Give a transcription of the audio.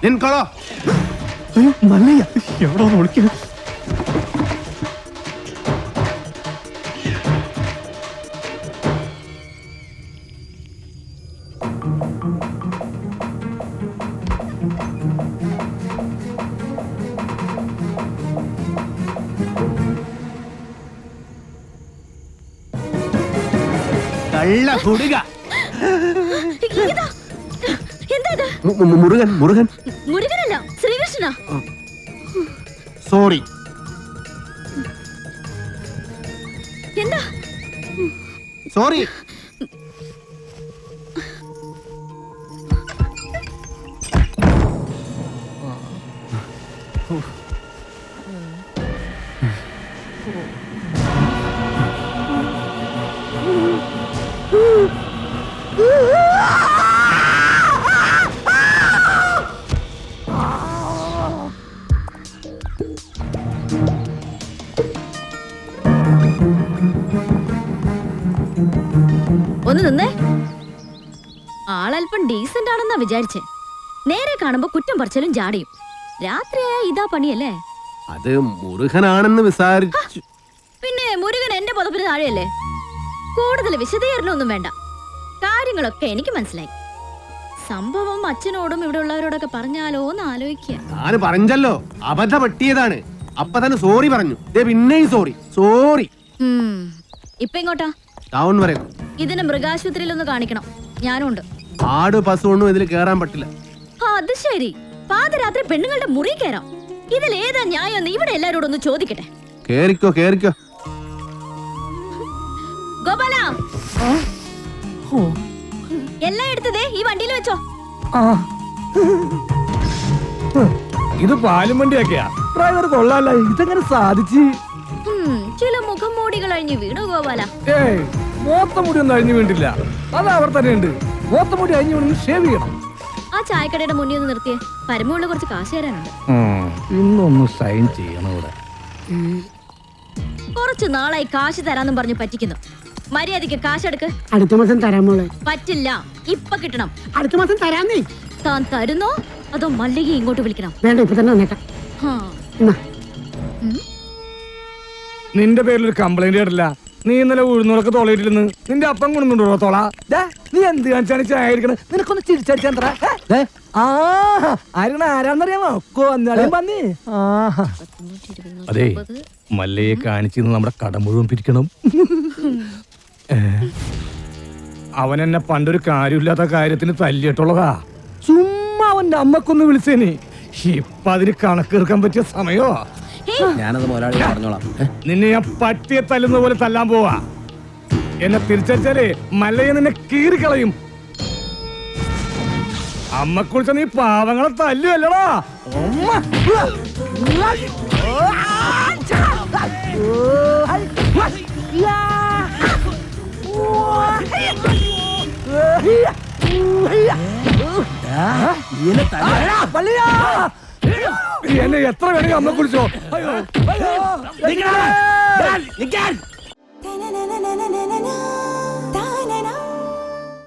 നിൻകൊളോ അയ്യോ മല്ലയ്യ എവിടെ ഒന്ന് വിളിക്കുക. കള്ള കുടുക. മുരുകൻ മുരുകൻ മുരുകനല്ല, ശ്രീകൃഷ്ണ. സോറി. എന്താ സോറി. ഒന്ന് നിന്നേ. ആളല്പം ഡീസന്റ് ആണെന്നാ വിചാരിച്ചേ. നേരെ കാണുമ്പോ കുറ്റം പറച്ചലും ജാടയും. രാത്രിയായ ഇതാ പണിയല്ലേ? അത് മുരുകനാണെന്ന് വിചാരിച്ചു. പിന്നെ മുരുകൻ എന്റെ പുതപ്പിന് താഴെയല്ലേ? കൂടുതൽ വിശദീകരണമൊന്നും വേണ്ട. കാര്യങ്ങളൊക്കെ എനിക്ക് മനസ്സിലായി. സംഭവം അച്ഛനോടും ഇവിടെ ഉള്ളവരോടൊക്കെ പറഞ്ഞാലോ എന്ന് ആലോചിക്കുക. ഞാൻ പറഞ്ഞല്ലോ, അബദ്ധ പറ്റിയതാണ്. അപ്പൊ തന്നെ സോറി പറഞ്ഞു. പിന്നെയും സോറി സോറി. ഇപ്പൊ ഇങ്ങോട്ടാ? ടൗൺ വരെ. ഇതിന് മൃഗാശുപത്രിയിൽ ഒന്ന് കാണിക്കണം. ഞാനും ഉണ്ട്. ആട് പശു ഒന്നും ഇതിൽ കേറാൻ പറ്റില്ല. അത് ശരി. പാതിരാത്രി പെണ്ണുങ്ങളുടെ മുറി കയറാം. ഇതിൽ ഏതാ ന്യായം? ഇവിടെ എല്ലാരോടും ഒന്ന് ചോദിക്കട്ടെ. കേറിക്കോ കേറിക്കോ. ഗോപാല, എല്ലാം എടുത്തതേ ഈ വണ്ടിയിൽ വെച്ചോ. ഇത് പാലും വണ്ടിയൊക്കെയാ. ഡ്രൈവർ കൊള്ളാല്ല. ഇതെങ്ങനെ സാധിച്ചു? ചില മുഖം മൂടികൾ അഴിഞ്ഞു വീണു ഗോപാല. ഏയ്, മോത്തമുടി ഒന്നും അഴിഞ്ഞു വീണ്ടില്ല. അത് അവർ തന്നെ ഉണ്ട്. മോത്തമുടി അഴിഞ്ഞു വീണ് ഷേവ് ചെയ്യണം. ആ ചായക്കടയുടെ മുന്നിൽ ഒന്ന് നിർത്തിയേ. പരമുള്ള കുറച്ച് കാശ് തരാനുണ്ട്. ഇന്നൊന്ന് സൈൻ ചെയ്യണം ഇവിടെ. കുറച്ചു നാളായി കാശ് തരാന്നും പറഞ്ഞു പറ്റിക്കുന്നു. മര്യാദക്ക് കാശെടുക്ക്. അടുത്ത മാസം തരാൻ മോളെ. പറ്റില്ല, ഇപ്പൊ കിട്ടണം. അടുത്ത മാസം തരാന്നേ. താൻ തരുന്നോ അതോ മല്ലിക ഇങ്ങോട്ട് വിളിക്കണം? വേണ്ട, ഇപ്പൊ തന്നെ വന്നേക്കാം. നിന്റെ പേരിലൊരു കംപ്ലൈന്റ് കേട്ടില്ല. നീ ഇന്നലെ ഉഴുന്നൂറൊക്കെ തോളയിട്ടിരുന്ന് നിന്റെ അപ്പം കൊണ്ടുണ്ടോ തോള? നീ എന്ത് കാണിച്ചാണ് ചായടിക്കണ? നിനക്കൊന്ന് ചിരിച്ചടിച്ചാ ആരാന്നറിയാമോ? അതെ, മല്ലയെ കാണിച്ചിന്ന് നമ്മുടെ കട മുഴുവൻ പിരിക്കണം. അവൻ എന്നെ പണ്ടൊരു കാര്യമില്ലാത്ത കാര്യത്തിന് തല്ലിയിട്ടുള്ളതാ. ചുമ്മാ അവന്റെ അമ്മക്കൊന്ന് വിളിച്ചേനെ. ഇപ്പൊ അതിന് കണക്കെടുക്കാൻ പറ്റിയ സമയോ? ഞാനത് മുതലാളി പറഞ്ഞോളാം. നിന്നെ ഞാൻ പട്ടിയെ തല്ലുന്ന പോലെ തല്ലാൻ പോവാ. എന്നെ തിരിച്ചടിച്ചാലേ മല്ലയെ നിന്നെ കീറിക്കളയും. അമ്മക്കുറിച്ച നീ പാവങ്ങളെ തല്ലുവല്ലടാ. എന്നെ എത്ര വേണമെങ്കിൽ അമ്മ കുറിച്ചോ. അയ്യോ